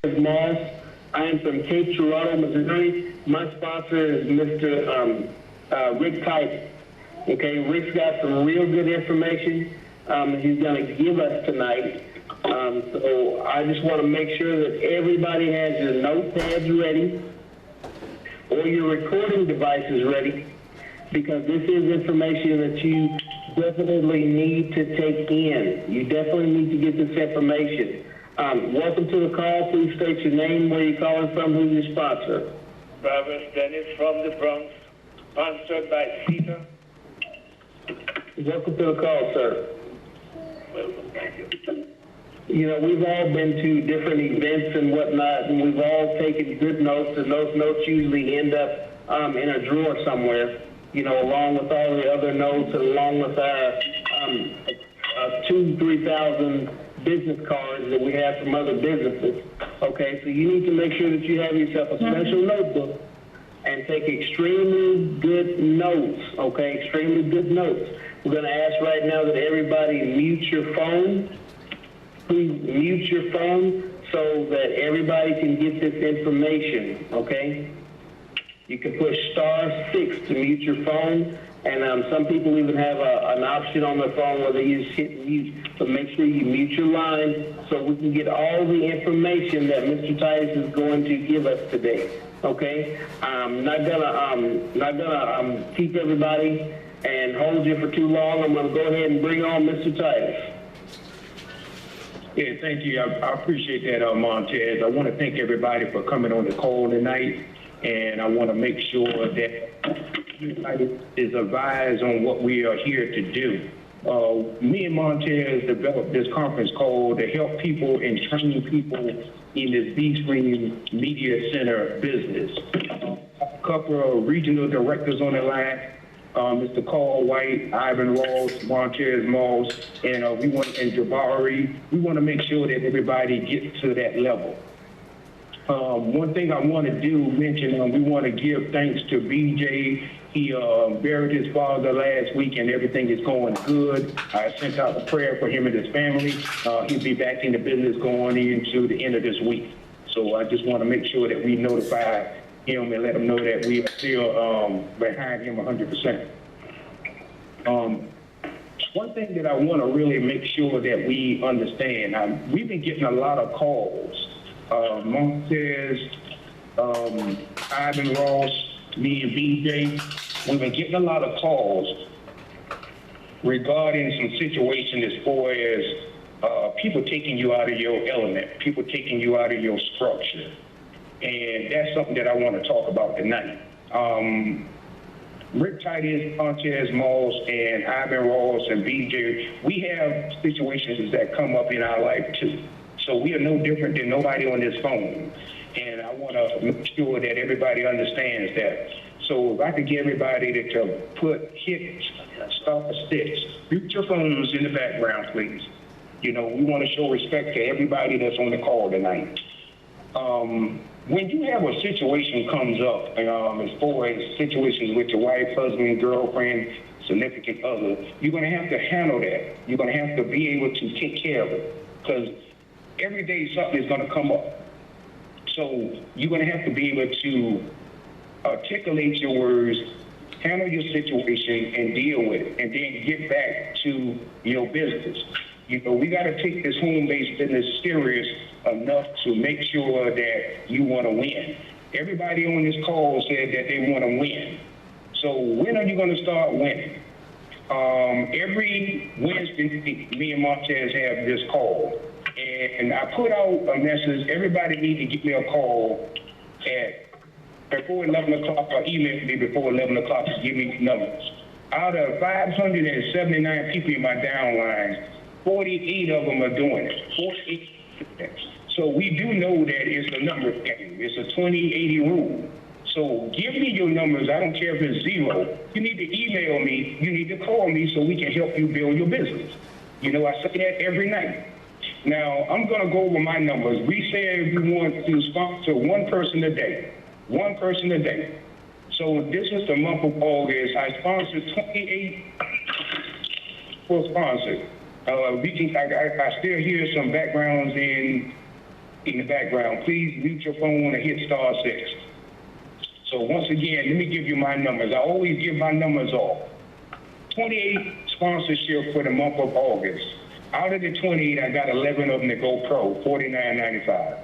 Moss. I am from Cape Girardeau, Missouri. My sponsor is Mr. Rick Titus. Okay, Rick's got some real good information he's going to give us tonight. So I just want to make sure that everybody has your notepads ready or your recording devices ready, because this is information that you definitely need to take in. You definitely need to get this information. Welcome to the call. Please state your name, where you're calling from, who's your sponsor. Robert Dennis from the Bronx, sponsored by CETA. Welcome to the call, sir. Welcome, thank you. You know, we've all been to different events and whatnot, and we've all taken good notes, and those notes usually end up in a drawer somewhere, you know, along with all the other notes and along with our 2,000-3,000 business cards that we have from other businesses. Okay, so you need to make sure that you have yourself a special notebook and take extremely good notes, okay, extremely good notes. We're going to ask right now that everybody mute your phone. Please mute your phone so that everybody can get this information, okay? You can push *6 to mute your phone, and some people even have an option on their phone where they just hit mute. So make sure you mute your line so we can get all the information that Mr. Titus is going to give us today, okay? I'm not gonna keep everybody and hold you for too long. I'm gonna go ahead and bring on Mr. Titus. Yeah, thank you. I appreciate that, Montez. I want to thank everybody for coming on the call tonight, and I want to make sure that everybody is advised on what we are here to do. Me and Montez developed this conference call to help people and train people in this B-Screen Media Center business. A couple of regional directors on the line. Mr. Carl White, Ivan Ross, Montez Moss, and Jabari. We want to make sure that everybody gets to that level. One thing I want to mention, we want to give thanks to BJ. He buried his father last week and everything is going good. I sent out a prayer for him and his family. He'll be back in the business going into the end of this week. So I just want to make sure that we notify him and let him know that we are still behind him 100%. One thing that I want to really make sure that we understand, we've been getting a lot of calls. Montez, Ivan Ross, me and BJ, we've been getting a lot of calls regarding some situation as far as people taking you out of your element, people taking you out of your structure. And that's something that I want to talk about tonight. Rick Titus, Montez Moss, and Ivan Ross, and BJ, we have situations that come up in our life too. So we are no different than nobody on this phone. And I want to make sure that everybody understands that. So if I could get everybody to hit *6. Mute your phones in the background, please. You know, we want to show respect to everybody that's on the call tonight. When you have a situation comes up, as far as situations with your wife, husband, girlfriend, significant other, you're going to have to handle that. You're going to have to be able to take care of it, because every day something is going to come up. So you're going to have to be able to articulate your words, handle your situation, and deal with it, and then get back to your business. You know, we got to take this home-based business serious enough to make sure that you want to win. Everybody on this call said that they want to win. So when are you going to start winning? Every Wednesday, me and Montez have this call. And I put out a message, everybody needs to give me a call at before 11 o'clock or email me before 11 o'clock to give me numbers. Out of 579 people in my downline, 48 of them are doing it. 48. So we do know that it's a number game. It's a 20-80 rule. So give me your numbers. I don't care if it's 0. You need to email me. You need to call me so we can help you build your business. You know, I say that every night. Now, I'm going to go over my numbers. We said we want to sponsor one person a day. One person a day. So this is the month of August. I sponsored 28 for sponsored. I still hear some backgrounds in in the background, please mute your phone and hit *6. So once again, let me give you my numbers. I always give my numbers off. 28 sponsorship for the month of August. Out of the 28, I got 11 of them to go pro, $49.95.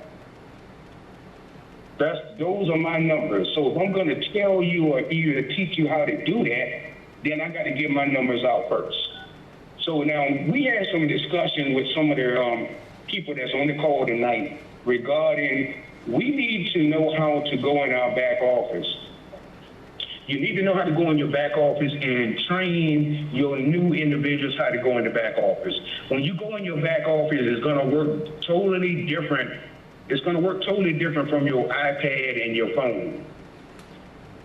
Those are my numbers. So if I'm going to tell you or either teach you how to do that, then I got to give my numbers out first. So now we had some discussion with some of the people that's on the call tonight regarding we need to know how to go in our back office. You need to know how to go in your back office and train your new individuals how to go in the back office. When you go in your back office, it's going to work totally different. It's going to work totally different from your iPad and your phone.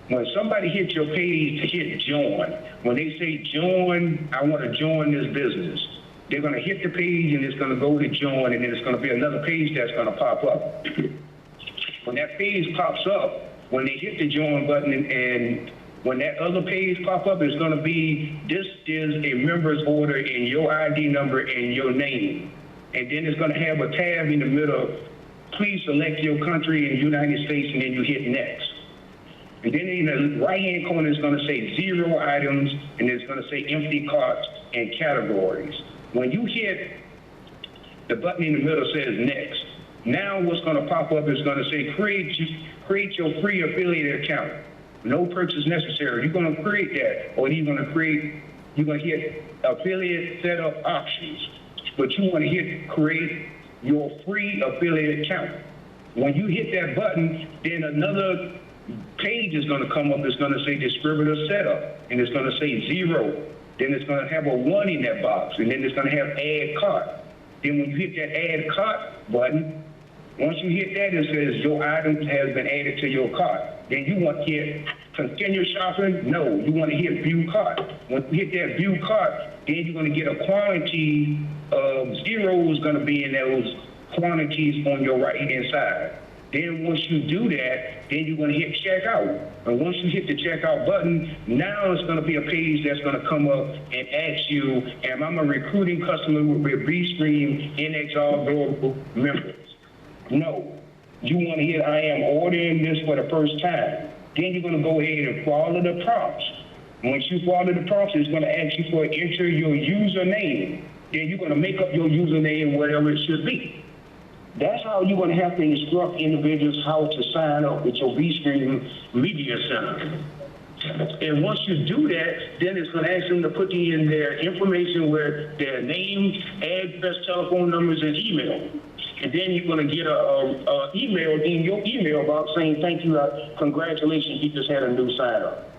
When somebody hits your page to hit join, when they say join, I want to join this business, they're going to hit the page and it's going to go to join, and then it's going to be another page that's going to pop up. When that page pops up, when they hit the join button and when that other page pop up, it's going to be, this is a member's order and your ID number and your name. And then it's going to have a tab in the middle, please select your country in the United States, and then you hit next. And then in the right-hand corner, it's going to say 0 items, and it's going to say empty carts and categories. When you hit the button in the middle says next, now what's going to pop up is going to say create your free affiliate account. No purchase necessary. You're going to create that, or you're going to hit affiliate setup options. But you want to hit create your free affiliate account. When you hit that button, then another page is going to come up. It's going to say distributor setup, and it's going to say 0. Then it's going to have a 1 in that box, and then it's going to have add cart. Then when you hit that add cart button, once you hit that, it says your item has been added to your cart. Then you want to hit continue shopping? No, you want to hit view cart. When you hit that view cart, then you're going to get a quantity of 0 is going to be in those quantities on your right-hand side. Then once you do that, then you're going to hit checkout. And once you hit the checkout button, now it's going to be a page that's going to come up and ask you, am I a recruiting customer with Restream NXR Global members? No. You want to hit, I am ordering this for the first time. Then you're going to go ahead and follow the prompts. Once you follow the prompts, it's going to ask you for enter your username. Then you're going to make up your username, whatever it should be. That's how you're going to have to instruct individuals how to sign up with your Restream Media Center. And once you do that, then it's going to ask them to put in their information where their name, address, telephone numbers, and email. And then you're going to get a email in your email box saying, thank you, congratulations, you just had a new sign up.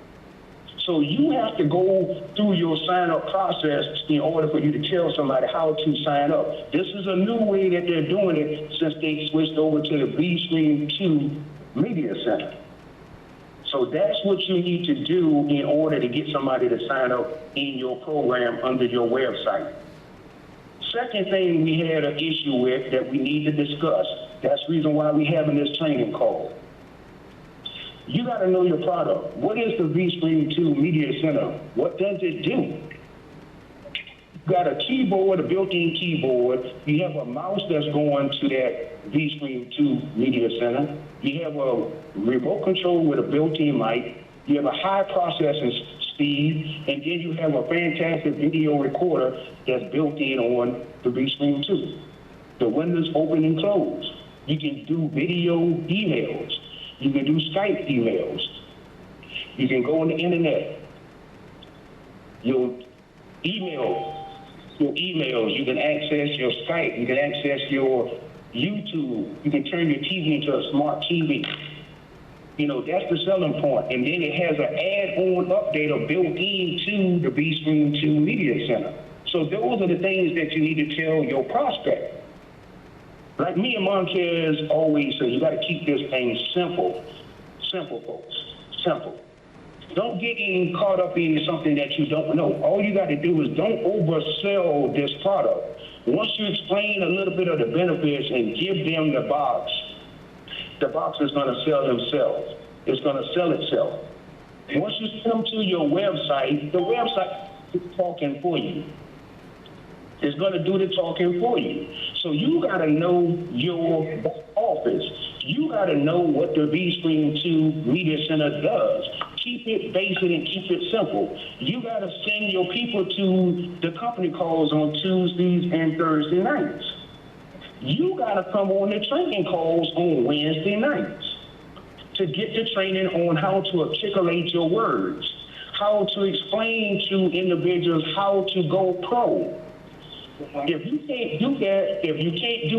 So you have to go through your sign-up process in order for you to tell somebody how to sign up. This is a new way that they're doing it since they switched over to the Restream 2 Media Center. So that's what you need to do in order to get somebody to sign up in your program under your website. Second thing we had an issue with that we need to discuss, that's the reason why we're having this training call. You got to know your product. What is the Restream 2 Media Center? What does it do? You got a keyboard, a built-in keyboard. You have a mouse that's going to that Restream 2 Media Center. You have a remote control with a built-in mic. You have a high processing speed, and then you have a fantastic video recorder that's built in on the Restream 2. The windows open and close. You can do video emails. You can do Skype emails. You can go on the internet. Your emails, you can access your Skype, you can access your YouTube, you can turn your TV into a smart TV. You know, that's the selling point. And then it has an add-on updater built into the Restream 2 Media Center. So those are the things that you need to tell your prospect. Like me and Montez always say, you got to keep this thing simple. Simple, folks. Simple. Don't get caught up in something that you don't know. All you got to do is don't oversell this product. Once you explain a little bit of the benefits and give them the box is going to sell themselves. It's going to sell itself. Once you send them to your website, the website is talking for you. It's going to do the talking for you. So you got to know your back office. You got to know what the vSpring 2 Media Center does. Keep it basic and keep it simple. You got to send your people to the company calls on Tuesdays and Thursday nights. You got to come on the training calls on Wednesday nights to get the training on how to articulate your words, how to explain to individuals how to go pro. If you can't do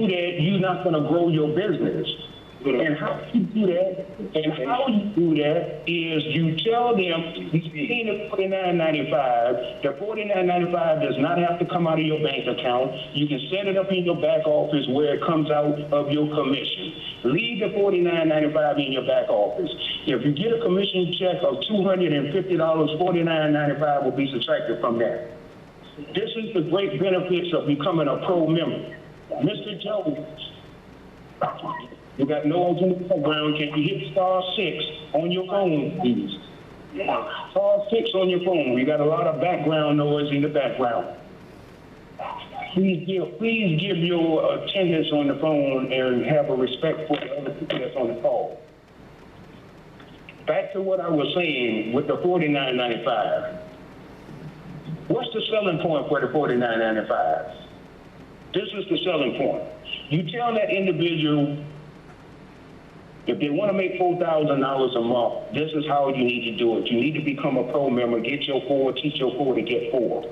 that, you're not going to grow your business. And how you do that, is you tell them you pay the $49.95. The $49.95 does not have to come out of your bank account. You can set it up in your back office where it comes out of your commission. Leave the $49.95 in your back office. If you get a commission check of $250, $49.95 will be subtracted from that. This is the great benefits of becoming a pro member. Mr. Jones, you got no on the background. Can you hit *6 on your phone, please? *6 on your phone. We got a lot of background noise in the background. Please give your attendance on the phone and have a respect for the other people that's on the call. Back to what I was saying with the $49.95. What's the selling point for the $49.95? This is the selling point. You tell that individual, if they want to make $4,000 a month, this is how you need to do it. You need to become a pro member, get your 4, teach your 4 to get 4.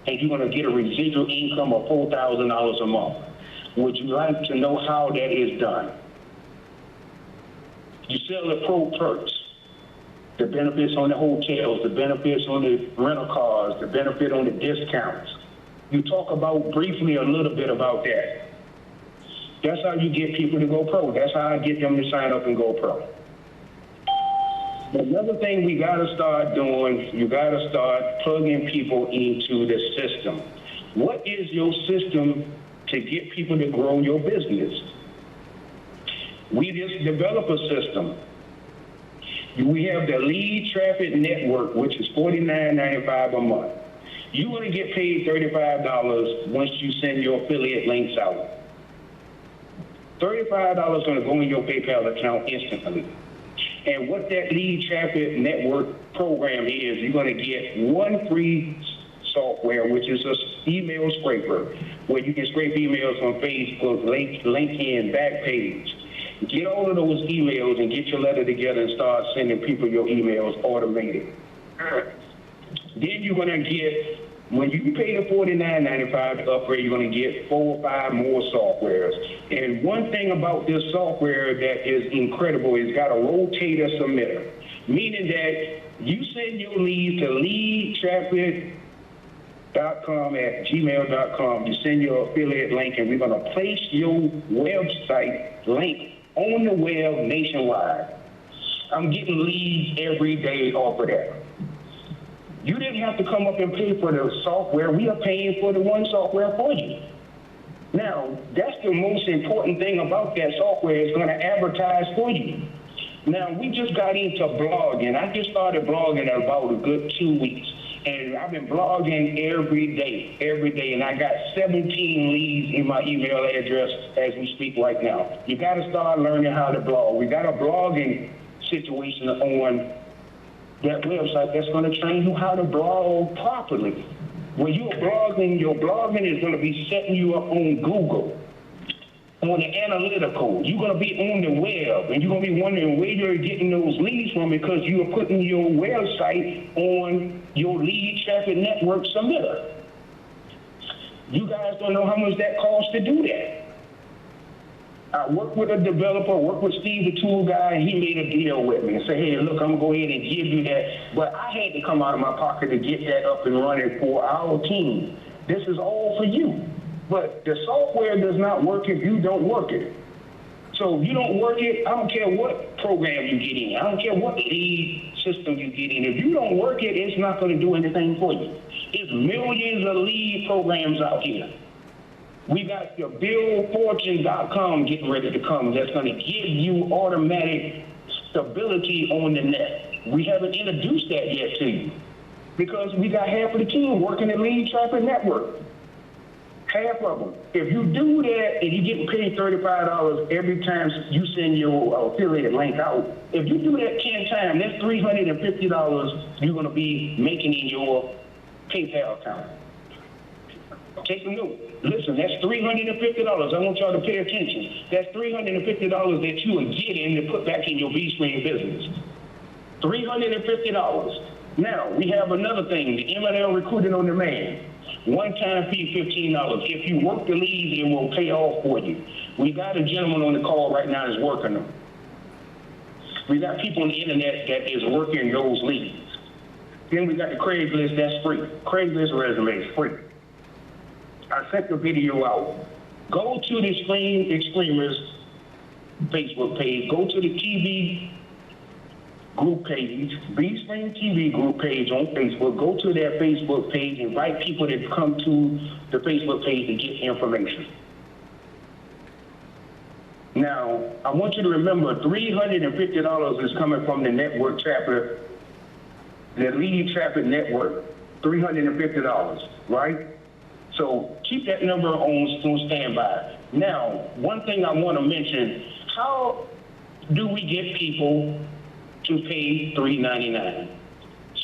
And you're going to get a residual income of $4,000 a month. Would you like to know how that is done? You sell the pro perks, the benefits on the hotels, the benefits on the rental cars, the benefit on the discounts. You talk about briefly a little bit about that. That's how you get people to go pro. That's how I get them to sign up and go pro. Another thing we got to start doing, you got to start plugging people into the system. What is your system to get people to grow your business? We just develop a system. We have the lead traffic network, which is $49.95 a month. You're going to get paid $35 once you send your affiliate links out. $35 is going to go in your PayPal account instantly. And what that lead traffic network program is, you're going to get one free software, which is an email scraper, where you can scrape emails from Facebook, LinkedIn, Backpage. Get all of those emails and get your letter together and start sending people your emails automated. Then you're going to get, when you pay the $49.95 to upgrade, you're going to get 4 or 5 more softwares. And one thing about this software that is incredible is got a rotator submitter, meaning that you send your leads to leadtraffic.com@gmail.com. You send your affiliate link, and we're going to place your website link on the web nationwide. I'm getting leads every day off of that. You didn't have to come up and pay for the software. We are paying for the one software for you. Now, that's the most important thing about that software. It's going to advertise for you. Now, we just got into blogging. I just started blogging in about a good 2 weeks. And I've been blogging every day, and I got 17 leads in my email address as we speak right now. You got to start learning how to blog. We got a blogging situation on that website that's going to train you how to blog properly. When you're blogging, your blogging is going to be setting you up on Google, on the analytical. You're going to be on the web, and you're going to be wondering where you're getting those leads from because you are putting your website on your lead traffic network submitter. You guys don't know how much that costs to do that. I worked with a developer, worked with Steve, the tool guy, and he made a deal with me and said, hey, look, I'm going to go ahead and give you that. But I had to come out of my pocket to get that up and running for our team. This is all for you. But the software does not work if you don't work it. So if you don't work it, I don't care what program you get in. I don't care what lead system you get in. If you don't work it, it's not going to do anything for you. There's millions of lead programs out here. We got the BillFortune.com getting ready to come. That's going to give you automatic stability on the net. We haven't introduced that yet to you because we got half of the team working at Lead Traffic Network. Half of them. If you do that and you get paid $35 every time you send your affiliate link out, if you do that 10 times, that's $350 you're going to be making in your PayPal account. Take a note. Listen, that's $350. I want y'all to pay attention. That's $350 that you are getting to put back in your B-Stream business. $350. Now, we have another thing, the M&L Recruiting on Demand. One-time fee, $15. If you work the leads, it will pay off for you. We got a gentleman on the call right now that's working them. We got people on the internet that is working those leads. Then we got the Craigslist, that's free. Craigslist resumes, free. I sent the video out. Go to the Screamers Facebook page. Go to the TV group page, B-Stream TV group page on Facebook. Go to their Facebook page. Invite people to come to the Facebook page to get information. Now, I want you to remember $350 is coming from the network traffic, the lead traffic network, $350, right? So keep that number on standby. Now, one thing I want to mention, how do we get people to pay $3.99?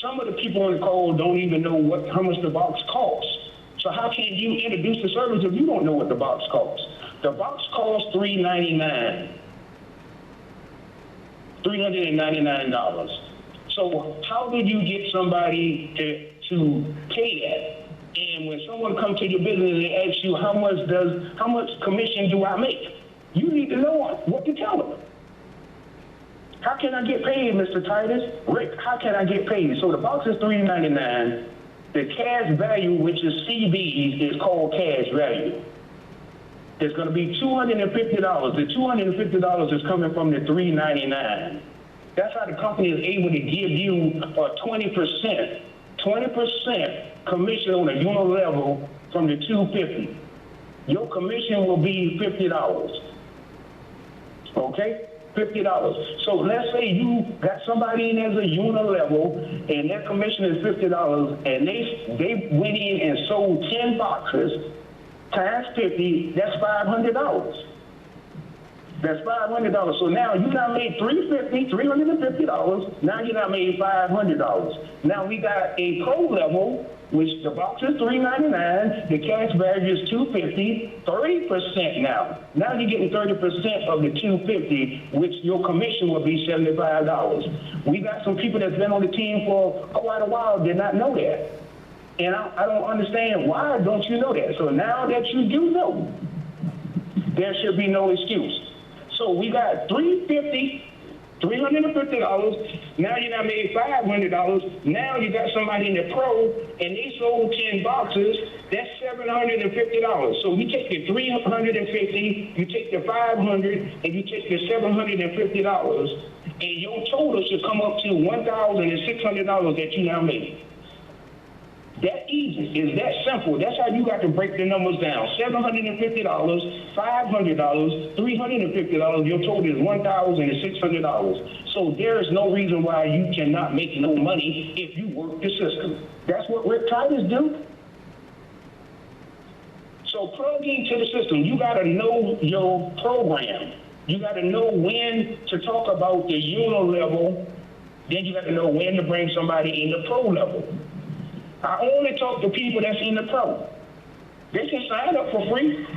Some of the people on the call don't even know how much the box costs. So how can you introduce the service if you don't know what the box costs? The box costs $3.99. $399. So how do you get somebody to pay that? And when someone comes to your business and asks you how much commission do I make, you need to know what to tell them. How can I get paid, Mr. Titus? Rick, how can I get paid? So the box is $3.99. The cash value, which is CBs, is called cash value. It's going to be $250. The $250 is coming from the $3.99. That's how the company is able to give you a 20% commission on a unit level from the $250. Your commission will be $50. Okay? $50. So let's say you got somebody in as a unit level and their commission is $50 and they went in and sold 10 boxes times 50, that's $500. That's $500. So now you got made $350. Now you got made $500. Now we got a pro level, which the box is $3.99. The cash value is $250. 30% now. Now you're getting 30% of the $250, which your commission will be $75. We got some people that's been on the team for quite a while did not know that, and I don't understand why don't you know that. So now that you do know, there should be no excuse. So we got $350. Now you got made $500. Now you got somebody in the pro and they sold 10 boxes. That's $750. So you take the $350, you take the $500, and you take the $750, and your total should come up to $1,600 that you now made. That easy. It's that simple. That's how you got to break the numbers down. $750, $500, $350. Your total is $1,600. So there is no reason why you cannot make no money if you work the system. That's what Rick Titus do. So plug into the system. You got to know your program. You got to know when to talk about the unit level. Then you got to know when to bring somebody in the pro level. I only talk to people that's in the pro. They can sign up for free.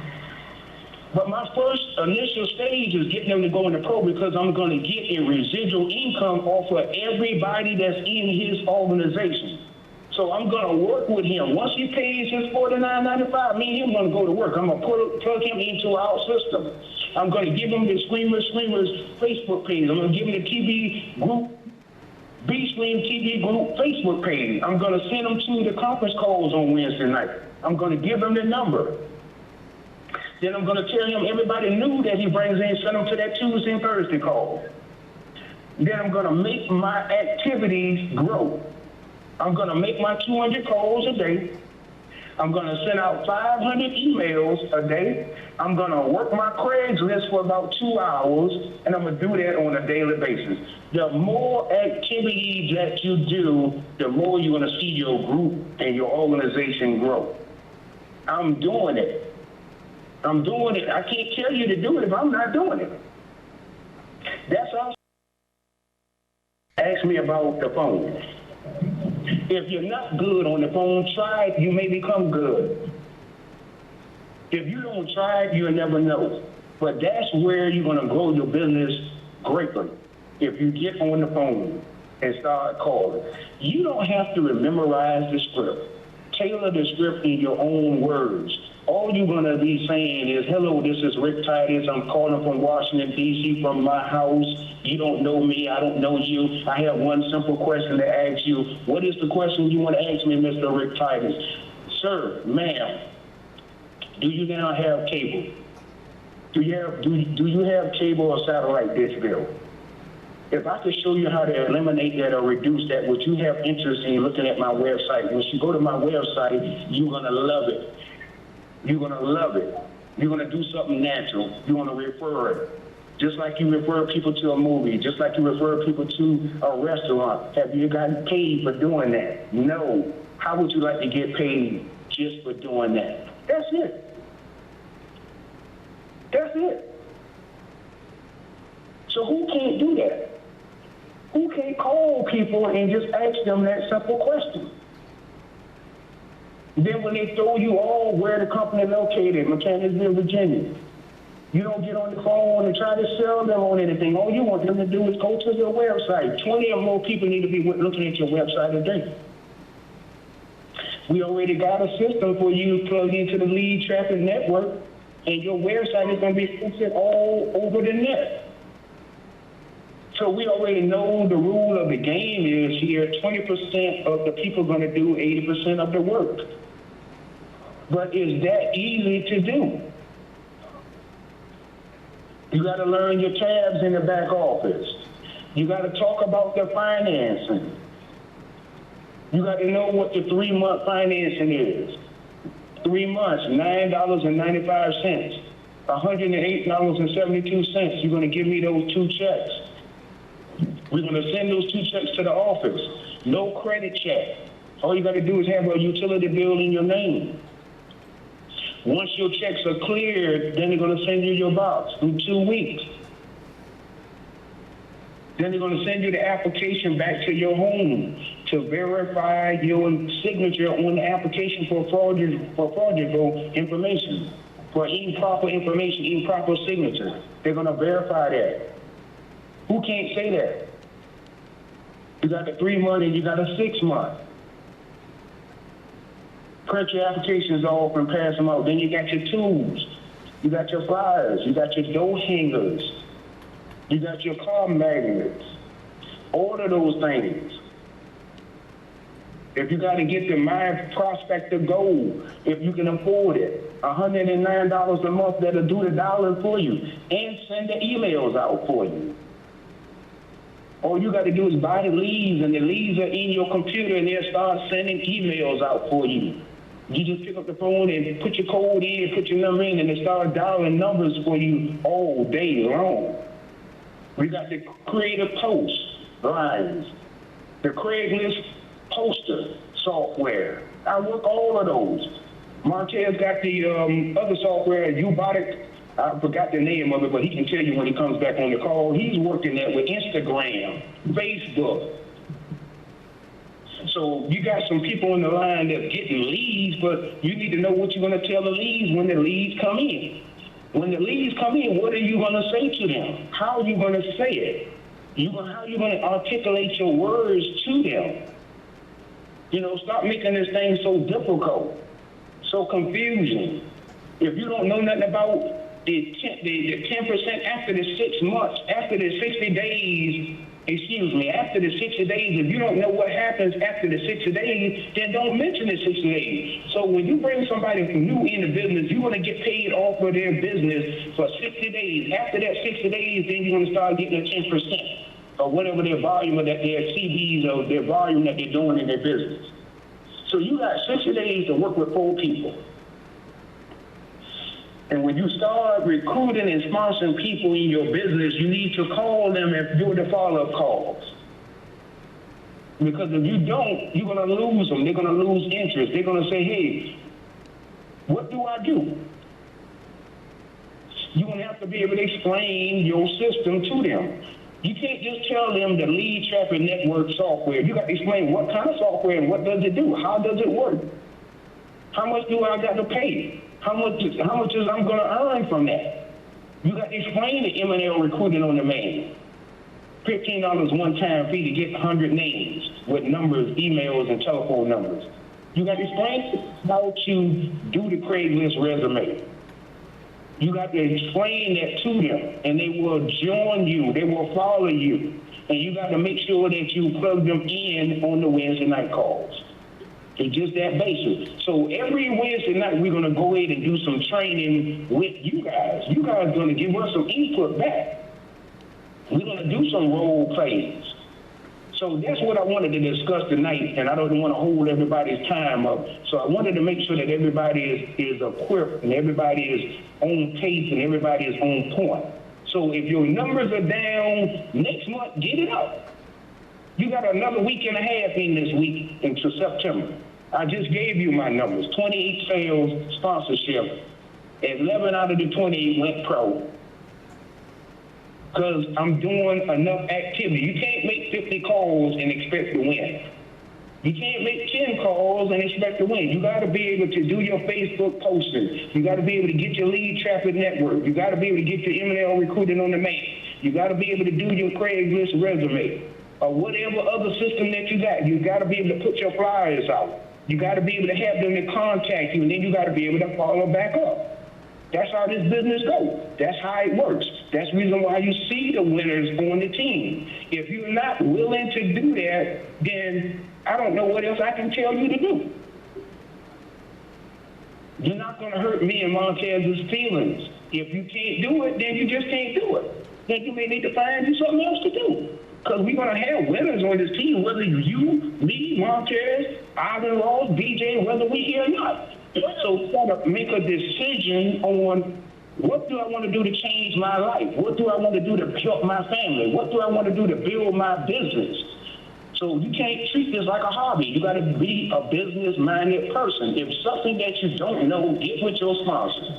But my first initial stage is getting them to go in the pro because I'm going to get a residual income off of everybody that's in his organization. So I'm going to work with him. Once he pays his $49.95, me and him going to go to work. I'm going to plug him into our system. I'm going to give him the Screamers Facebook page. I'm going to give him the TV group, B-Stream TV group Facebook page. I'm going to send them to the conference calls on Wednesday night. I'm going to give them the number. Then I'm going to tell him everybody new that he brings in, send them to that Tuesday and Thursday call. Then I'm going to make my activities grow. I'm going to make my 200 calls a day. I'm going to send out 500 emails a day. I'm going to work my Craigslist for about 2 hours, and I'm going to do that on a daily basis. The more activities that you do, the more you're going to see your group and your organization grow. I'm doing it. I'm doing it. I can't tell you to do it if I'm not doing it. That's all. Ask me about the phone. If you're not good on the phone, try it. You may become good. If you don't try it, you'll never know. But that's where you're going to grow your business greatly. If you get on the phone and start calling. You don't have to memorize the script. Tailor the script in your own words. All you're going to be saying is, hello, this is Rick Titus. I'm calling from Washington, D.C. from my house. You don't know me. I don't know you. I have one simple question to ask you. What is the question you want to ask me, Mr. Rick Titus? Sir, ma'am, do you now have cable? Do you have cable or satellite dish bill? If I could show you how to eliminate that or reduce that, would you have interest in looking at my website? Once you go to my website, you're going to love it. You're going to love it. You're going to do something natural. You're going to refer it. Just like you refer people to a movie, just like you refer people to a restaurant. Have you gotten paid for doing that? No. How would you like to get paid just for doing that? That's it. That's it. So who can't do that? Who can't call people and just ask them that simple question? Then when they throw you all where the company located, Mechanicsville, Virginia, you don't get on the phone and try to sell them on anything. All you want them to do is go to your website. 20 or more people need to be looking at your website a day. We already got a system for you to plug into the lead traffic network, and your website is going to be posted all over the net. So we already know the rule of the game is here, 20% of the people are going to do 80% of the work. But is that easy to do? You got to learn your tabs in the back office. You got to talk about the financing. You got to know what the 3-month financing is. 3 months, $9.95, $108.72. You're going to give me those 2 checks. We're going to send those 2 checks to the office. No credit check. All you got to do is have a utility bill in your name. Once your checks are cleared, then they're going to send you your box in 2 weeks. Then they're going to send you the application back to your home to verify your signature on the application for fraudulent information, for improper information, improper signature. They're going to verify that. Who can't say that? You got the 3 month and you got a 6 month. Print your applications off and pass them out. Then you got your tools. You got your flyers. You got your door hangers. You got your car magnets. Order those things. If you got to get the My Prospector Gold, if you can afford it, $109 a month that'll do the dialing for you and send the emails out for you. All you got to do is buy the leads, and the leads are in your computer, and they'll start sending emails out for you. You just pick up the phone and put your code in, put your number in, and they start dialing numbers for you all day long. We got the creative post lines, the Craigslist poster software. I work all of those. Marquez got the other software, Ubotic. I forgot the name of it, but he can tell you when he comes back on the call. He's working that with Instagram, Facebook. So you got some people on the line that's getting leads, but you need to know what you're going to tell the leads when the leads come in. When the leads come in, what are you going to say to them? How are you going to say it? How are you going to articulate your words to them? You know, stop making this thing so difficult, so confusing. If you don't know nothing about the 10% after the 6 months, after the 60 days, after the 60 days, if you don't know what happens after the 60 days, then don't mention the 60 days. So when you bring somebody new in the business, you're going to get paid off for their business for 60 days. After that 60 days, then you're going to start getting a 10% or whatever their volume of that, their CDs or their volume that they're doing in their business. So you got 60 days to work with 4 people. And when you start recruiting and sponsoring people in your business, you need to call them and do the follow-up calls. Because if you don't, you're going to lose them. They're going to lose interest. They're going to say, hey, What do I do? You're going to have to be able to explain your system to them. You can't just tell them the lead traffic network software. You got to explain what kind of software and what does it do? How does it work? How much do I got to pay? How much is I'm going to earn from that? You got to explain the M&L recruiting on demand. $15 one-time fee to get 100 names with numbers, emails, and telephone numbers. You got to explain how to do the Craigslist resume. You got to explain that to them, and they will join you. They will follow you. And you got to make sure that you plug them in on the Wednesday night calls. It's just that basic. So every Wednesday night, we're going to go ahead and do some training with you guys. You guys are going to give us some input back. We're going to do some role plays. So that's what I wanted to discuss tonight, and I don't want to hold everybody's time up. So I wanted to make sure that everybody is equipped and everybody is on pace and everybody is on point. So if your numbers are down next month, get it up. You got another week and a half in this week into September. I just gave you my numbers. 28 sales sponsorship. 11 out of the 28 went pro. Because I'm doing enough activity. You can't make 50 calls and expect to win. You can't make 10 calls and expect to win. You got to be able to do your Facebook posting. You got to be able to get your lead traffic network. You got to be able to get your M&L recruiting on demand. You got to be able to do your Craigslist resume or whatever other system that you got. You got to be able to put your flyers out. You got to be able to have them to contact you, and then you got to be able to follow back up. That's how this business goes. That's how it works. That's the reason why you see the winners on the team. If you're not willing to do that, then I don't know what else I can tell you to do. You're not going to hurt me and Montez's feelings. If you can't do it, then you just can't do it. Then you may need to find you something else to do. Because we're going to have winners on this team, whether you, me, Montez, Ivan Ross, DJ, whether we here or not. So we got to make a decision on what do I want to do to change my life? What do I want to do to help my family? What do I want to do to build my business? So you can't treat this like a hobby. You got to be a business-minded person. If something that you don't know, get with your sponsor.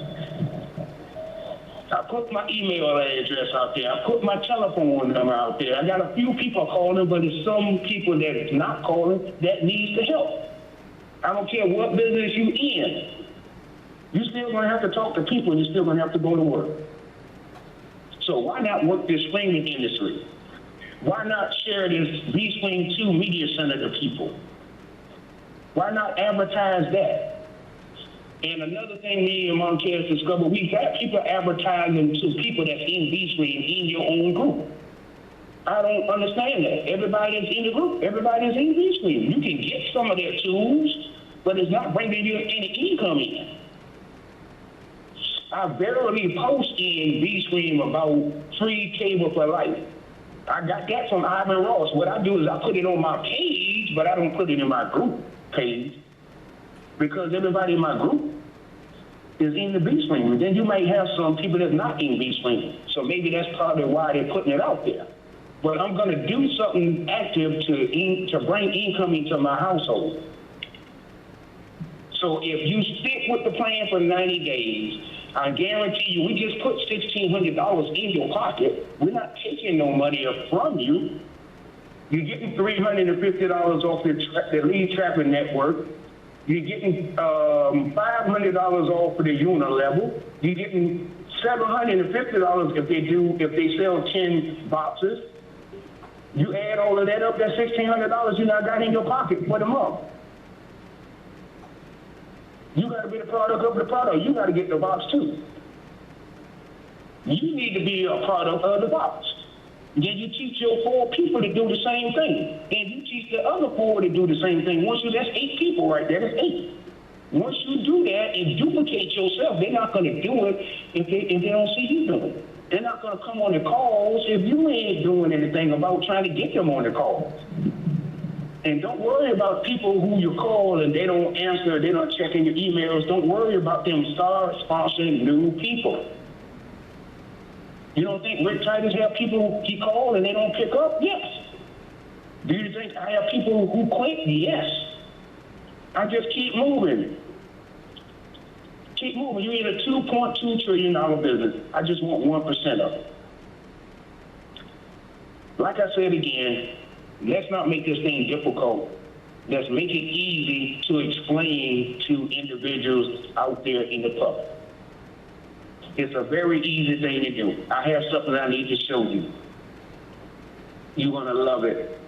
I put my email address out there. I put my telephone number out there. I got a few people calling, but there's some people that's not calling that needs the help. I don't care what business you in. You're still going to have to talk to people, and you're still going to have to go to work. So why not work this streaming industry? Why not share this B-Swing 2 Media Center to people? Why not advertise that? And another thing me and Montez discovered, we got people advertising to people that's in B-Swing in your own group. I don't understand that. Everybody's in the group. Everybody's in B-Swing. You can get some of their tools, but it's not bringing you any income in. I barely post in B-Stream about free cable for life. I got that from Ivan Ross. What I do is I put it on my page, but I don't put it in my group page because everybody in my group is in the B-Stream. Then you may have some people that's not in B-Stream. So maybe that's probably why they're putting it out there. But I'm going to do something active to bring income into my household. So if you stick with the plan for 90 days, I guarantee you, we just put $1,600 in your pocket. We're not taking no money from you. You're getting $350 off the lead traffic network. You're getting $500 off for the Unilevel. You're getting $750 if they sell 10 boxes. You add all of that up, that's $1,600 you now got in your pocket for the month. You got to be the product of the product. You got to get the box too. You need to be a product of the box. Then you teach your 4 people to do the same thing. Then you teach the other 4 to do the same thing. That's 8 people right there. That's 8. Once you do that and duplicate yourself, they're not going to do it if they don't see you doing it. They're not going to come on the calls if you ain't doing anything about trying to get them on the calls. And don't worry about people who you call and they don't answer, they're not checking your emails. Don't worry about them. Start sponsoring new people. You don't think Rick Titus have people he called and they don't pick up? Yes. Do you think I have people who quit? Yes. I just keep moving. Keep moving. You're in a $2.2 trillion business. I just want 1% of it. Like I said again, let's not make this thing difficult. Let's make it easy to explain to individuals out there in the public. It's a very easy thing to do. I have something I need to show you. You're going to love it.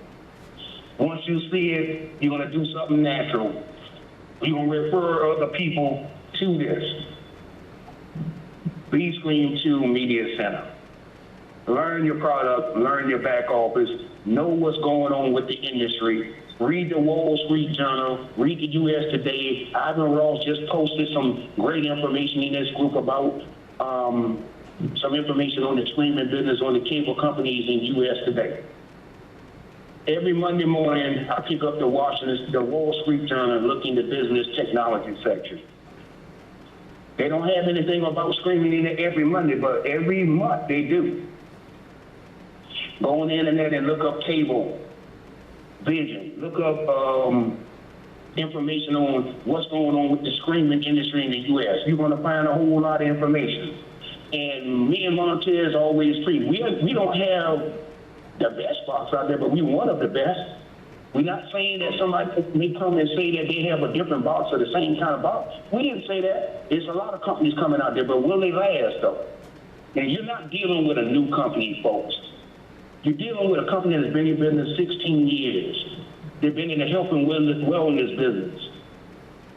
Once you see it, you're going to do something natural. You're going to refer other people to this. B-Screen 2 Media Center. Learn your product, learn your back office, know what's going on with the industry. Read the Wall Street Journal, read the U.S. Today. Ivan Ross just posted some great information in this group about some information on the streaming business on the cable companies in U.S. Today. Every Monday morning, I pick up the Wall Street Journal and look in the business technology section. They don't have anything about streaming in it every Monday, but every month they do. Go on the internet and look up cable, vision, look up information on what's going on with the streaming industry in the U.S. You're going to find a whole lot of information. And me and Montez always preach. We don't have the best box out there, but we one of the best. We're not saying that somebody may come and say that they have a different box or the same kind of box. We didn't say that. There's a lot of companies coming out there, but will they last, though? And you're not dealing with a new company, folks. You're dealing with a company that's been in business 16 years. They've been in the health and wellness business.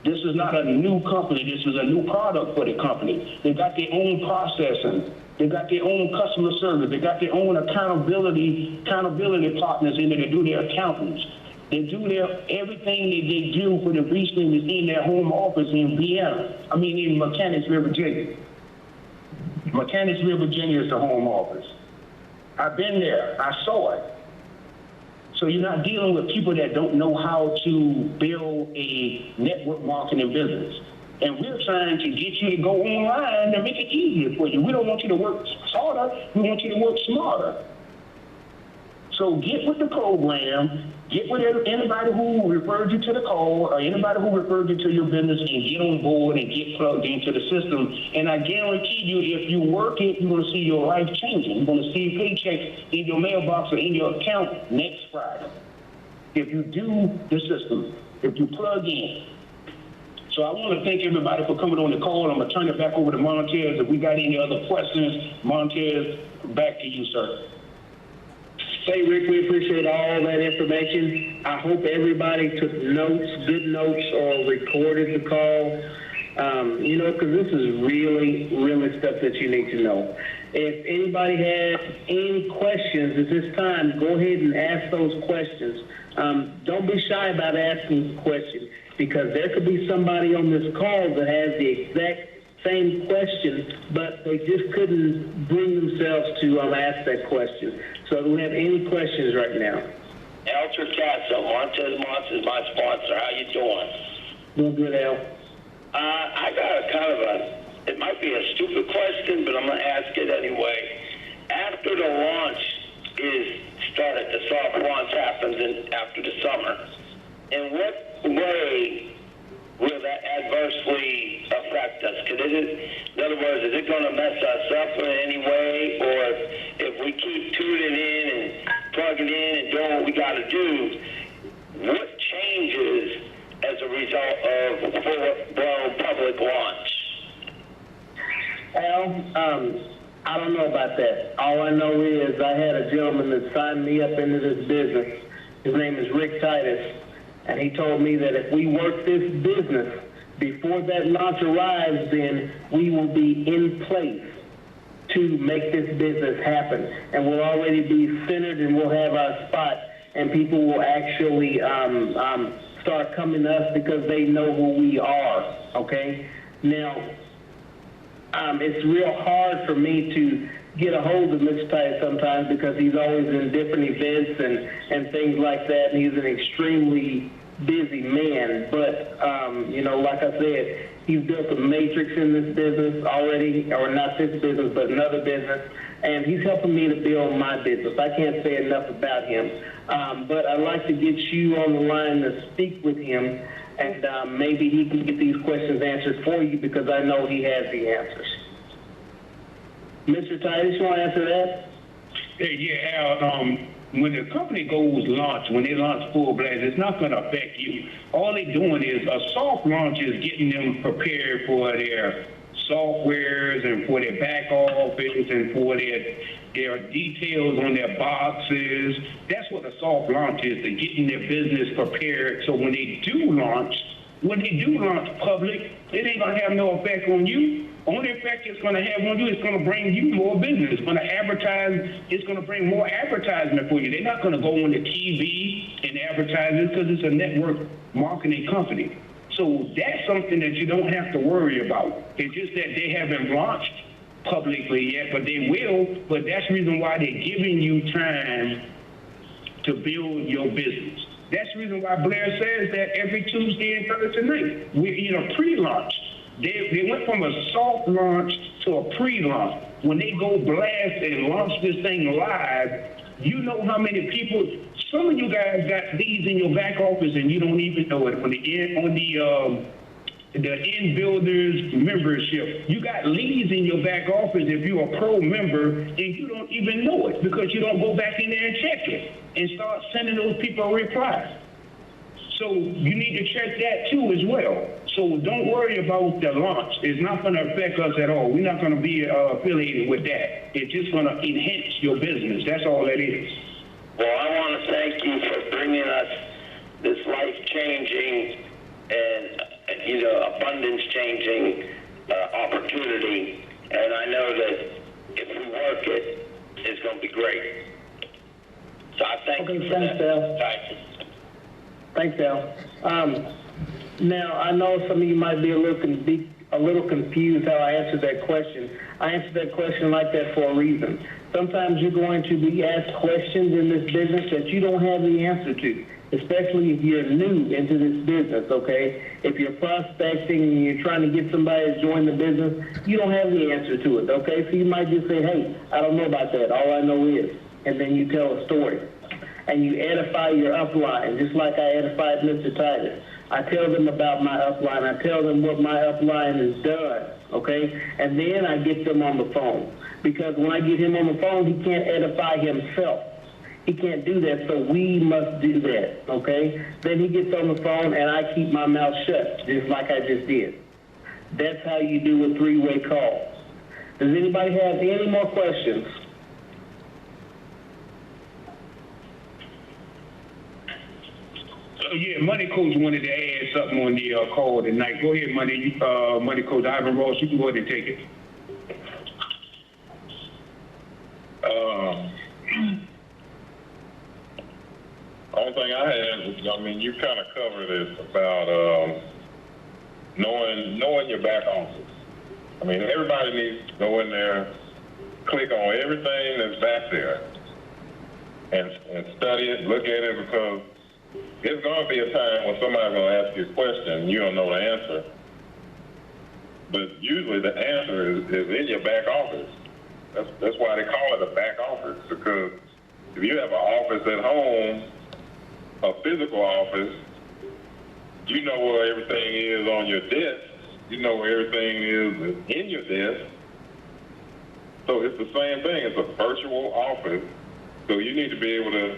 This is not a new company. This is a new product for the company. They got their own processing. They got their own customer service. They got their own accountability partners in there to do their accountants. They do everything that they do for the B-Screen is in their home office in in Mechanicsville, Virginia. Mechanicsville, Virginia is the home office. I've been there. I saw it. So you're not dealing with people that don't know how to build a network marketing business. And we're trying to get you to go online and make it easier for you. We don't want you to work harder. We want you to work smarter. So get with the program, get with anybody who referred you to the call or anybody who referred you to your business and get on board and get plugged into the system. And I guarantee you, if you work it, you're going to see your life changing. You're going to see paychecks in your mailbox or in your account next Friday. If you do the system, if you plug in. So I want to thank everybody for coming on the call. I'm going to turn it back over to Montez. If we got any other questions, Montez, back to you, sir. Hey, Rick, we appreciate all that information. I hope everybody took notes, good notes, or recorded the call, because this is really, really stuff that you need to know. If anybody has any questions at this time, go ahead and ask those questions. Don't be shy about asking questions, because there could be somebody on this call that has the exact same question, but they just couldn't bring themselves to ask that question. So do we have any questions right now? Alter Castro, Montez Moss is my sponsor. How you doing? Doing good, Al. I got it might be a stupid question, but I'm going to ask it anyway. After the launch is started, the soft launch happens after the summer, in what way will that adversely affect us? In other words, is it going to mess us up in any way? Or if we keep tuning in and plugging in and doing what we got to do, what changes as a result of full-blown public launch? Al, I don't know about that. All I know is I had a gentleman that signed me up into this business. His name is Rick Titus. And he told me that if we work this business, before that launch arrives, then we will be in place to make this business happen. And we'll already be centered and we'll have our spot. And people will actually start coming to us because they know who we are, okay? Now, it's real hard for me to get a hold of Mr. Titus sometimes because he's always in different events and things like that, and he's an extremely busy man. But, like I said, he's built a matrix in this business already, or not this business, but another business. and he's helping me to build my business. I can't say enough about him. But I'd like to get you on the line to speak with him, and maybe he can get these questions answered for you, because I know he has the answers. Mr. Titus, you want to answer that? Hey, yeah, Al, when the company goes launch, when they launch full blast, it's not going to affect you. All they're doing is a soft launch is getting them prepared for their softwares and for their back office and for their details on their boxes. That's what a soft launch is, they're getting their business prepared. So when they do launch public, it ain't going to have no effect on you. Only effect it's going to have on you is going to bring you more business. It's going to advertise. It's going to bring more advertisement for you. They're not going to go on the TV and advertise it, because it's a network marketing company. So that's something that you don't have to worry about. It's just that they haven't launched publicly yet, but they will. But that's the reason why they're giving you time to build your business. That's the reason why Blair says that every Tuesday and Thursday night we're in a pre-launch. They went from a soft launch to a pre-launch. When they go blast and launch this thing live, you know how many people. Some of you guys got these in your back office and you don't even know it. On the end builders membership, you got leads in your back office if you're a pro member, and you don't even know it, because you don't go back in there and check it and start sending those people a reply. So you need to check that too as well. So don't worry about the launch. It's not going to affect us at all. We're not going to be affiliated with that. It's just going to enhance your business. That's all that is. Well, I want to thank you for bringing us this life-changing and, abundance-changing opportunity. And I know that if we work it, it's going to be great. So I thank you for thanks, that, Al. Titus. Thanks, Al. Now, I know some of you might be a little confused how I answered that question. I answered that question like that for a reason. Sometimes you're going to be asked questions in this business that you don't have the answer to, especially if you're new into this business, okay? If you're prospecting and you're trying to get somebody to join the business, you don't have the answer to it, okay? So you might just say, hey, I don't know about that. All I know is, and then you tell a story. And you edify your upline, just like I edified Mr. Titus. I tell them about my upline. I tell them what my upline has done, okay? And then I get them on the phone. Because when I get him on the phone, he can't edify himself. He can't do that, so we must do that, okay? Then he gets on the phone, and I keep my mouth shut, just like I just did. That's how you do a three-way call. Does anybody have any more questions? Yeah, Money Coach wanted to add something on the call tonight. Go ahead, Money Coach Ivan Ross. You can go ahead and take it. Only thing I had, you kind of covered it about knowing your back office. Everybody needs to go in there, click on everything that's back there, and study it, look at it, because there's going to be a time when somebody's going to ask you a question and you don't know the answer. But usually the answer is in your back office. That's why they call it a back office, because if you have an office at home, a physical office, you know where everything is on your desk. You know where everything is in your desk. So it's the same thing. It's a virtual office. So you need to be able to,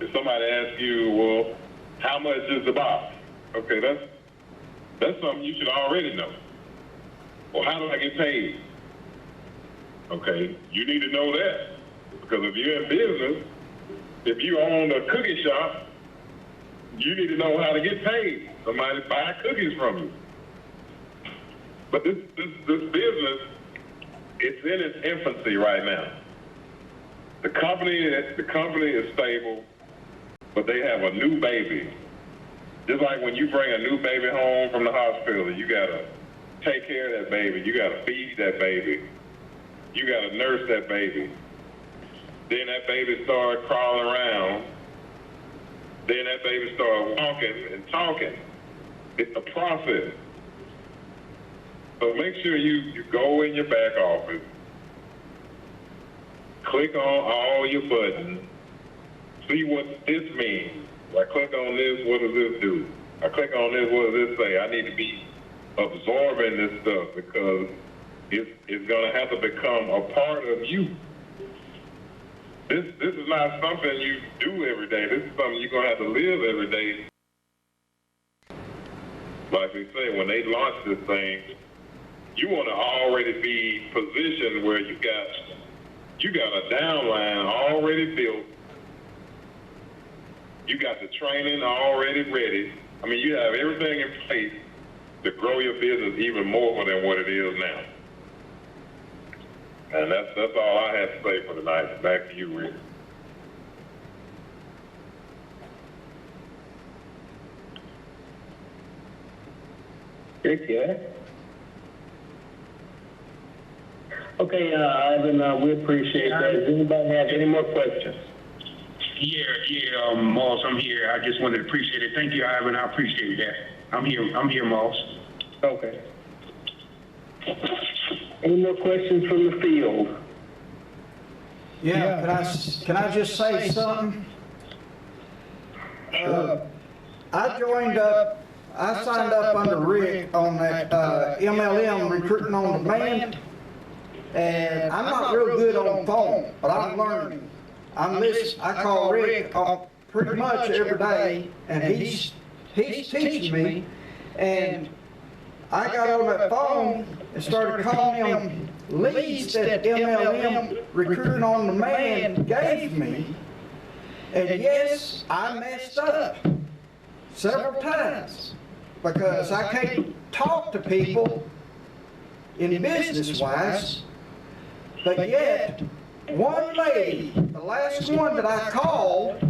if somebody asks you, well, how much is the box? Okay, that's something you should already know. Well, how do I get paid? Okay, you need to know that. Because if you're in business, if you own a cookie shop, you need to know how to get paid. Somebody buy cookies from you. But this business, it's in its infancy right now. The company is stable, but they have a new baby. Just like when you bring a new baby home from the hospital, you gotta take care of that baby. You gotta feed that baby. You gotta nurse that baby. Then that baby starts crawling around. Then that baby starts walking and talking. It's a process. So make sure you go in your back office click on all your buttons, see what this means. I click on this, what does this do? I click on this, what does this say? I need to be absorbing this stuff because it's going to have to become a part of you. This is not something you do every day. This is something you're going to have to live every day. Like we say, when they launch this thing, you want to already be positioned where you got a downline already built. You got the training already ready. I mean, you have everything in place to grow your business even more than what it is now. And that's all I have to say for tonight. Back to you, Rick. Rick, yeah. Okay, Ivan, we appreciate that. Does anybody have any more questions? Yeah, Moss, I'm here. I just wanted to appreciate it. Thank you, Ivan. I appreciate that. I'm here, Moss. Okay. Any more questions from the field? Yeah, can I just say something? I signed up under Rick on that MLM, Recruiting on Demand, and I'm not real good on the phone, but I'm learning. I call Rick pretty much every day, and he's teaching me, and I got on that phone and started calling him leads that MLM Recruiting on Demand gave me, and yes, I messed up several times because I can't talk to people in business-wise, but yet one lady, the last one that I called,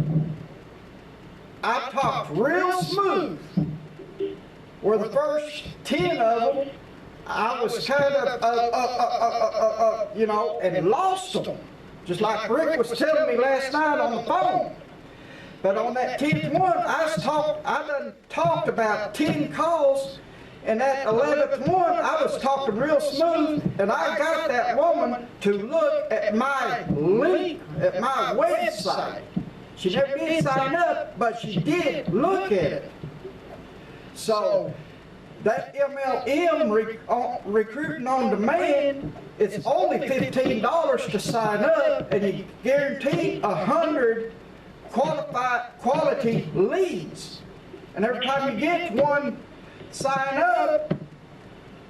I talked real smooth, where the first 10 of them, I was kind of, and lost them. Just like Rick was telling me last night on the phone. But on that 10th one, I done talked about 10 calls, and that 11th one, I was talking real smooth, and I got that woman to look at my link, at my website. She never did sign up, but she did look at it. So, that MLM Recruiting on Demand, it's only $15 to sign up, and you guarantee 100 quality leads. And every time you get one sign up,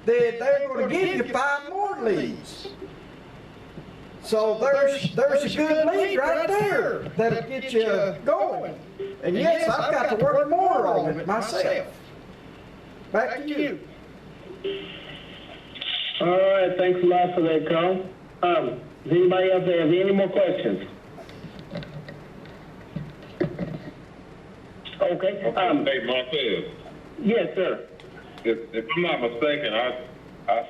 they're going to give you 5 more leads. So there's a good lead right there that'll get you going. And yes, I've got to work more on it myself. Back to you. All right, thanks a lot for that, Carl. Does anybody else have any more questions? Okay. Hey, Montez. Yes, sir. If I'm not mistaken, I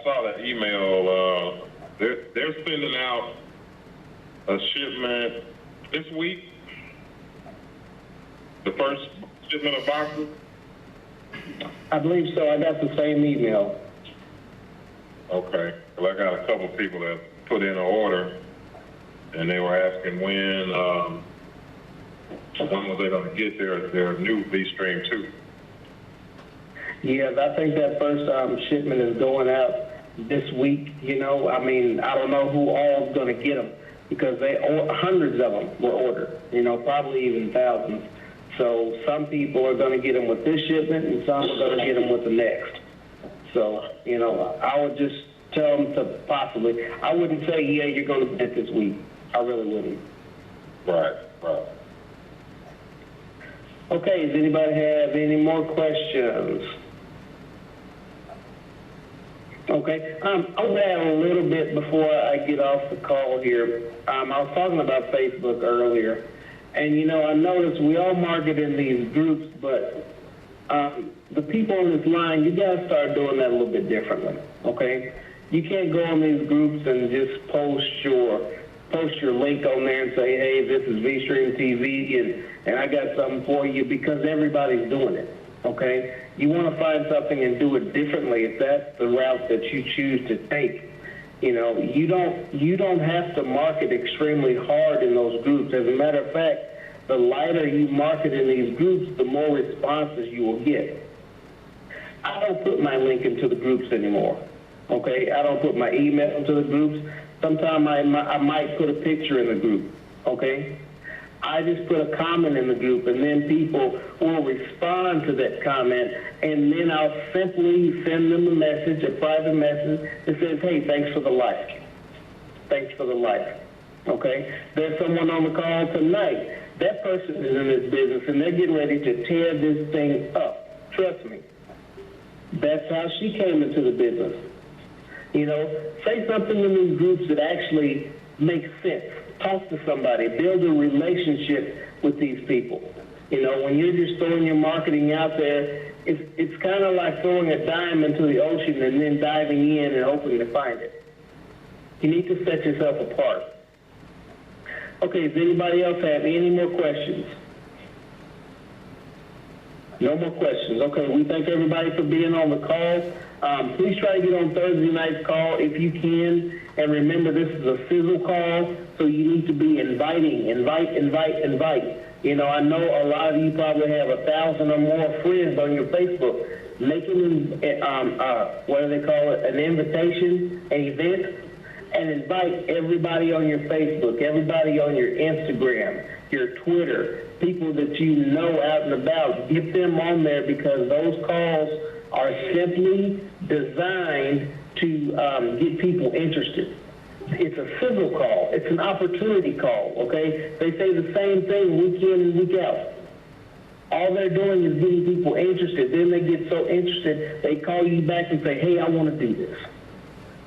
saw that email. They're sending out a shipment this week. The first shipment of boxes. I believe so. I got the same email. Okay. Well, I got a couple of people that put in an order, and they were asking when was they going to get their new V-Stream 2? Yes, I think that first shipment is going out this week. I don't know who all is going to get them because hundreds of them were ordered, probably even thousands. So some people are going to get them with this shipment and some are going to get them with the next. So, I would just tell them to possibly, I wouldn't say, yeah, you're going to get this week. I really wouldn't. Right. Okay, does anybody have any more questions? Okay, I'll add a little bit before I get off the call here. I was talking about Facebook earlier, and I noticed we all market in these groups, but the people on this line, you got to start doing that a little bit differently, okay? You can't go on these groups and just post your link on there and say, hey, this is V-Stream TV, and I got something for you, because everybody's doing it, okay? You want to find something and do it differently if that's the route that you choose to take. You know, you don't have to market extremely hard in those groups. As a matter of fact, the lighter you market in these groups, the more responses you will get. I don't put my link into the groups anymore. Okay, I don't put my email into the groups. Sometimes I might put a picture in the group. Okay, I just put a comment in the group, and then people will respond to that comment, and then I'll simply send them a message, a private message that says, "Hey, thanks for the like. Thanks for the like." Okay, there's someone on the call tonight. That person is in this business, and they're getting ready to tear this thing up. Trust me. That's how she came into the business. You know, say something in these groups that actually makes sense. Talk to somebody. Build a relationship with these people. You know, when you're just throwing your marketing out there, it's kind of like throwing a dime into the ocean and then diving in and hoping to find it. You need to set yourself apart. Okay, does anybody else have any more questions? No more questions. Okay, we thank everybody for being on the call. Please try to get on Thursday night's call if you can. And remember, this is a sizzle call, so you need to be inviting. Invite. You know, I know a lot of you probably have 1,000 or more friends on your Facebook. Make them, what do they call it, an invitation, an event, and invite everybody on your Facebook, everybody on your Instagram, your Twitter, people that you know out and about. Get them on there, because those calls are simply designed to get people interested. It's a sizzle call. It's an opportunity call, okay? They say the same thing week in and week out. All they're doing is getting people interested. Then they get so interested, they call you back and say, "Hey, I want to do this."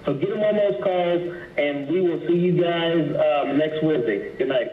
So get them on those calls, and we will see you guys next Wednesday. Good night.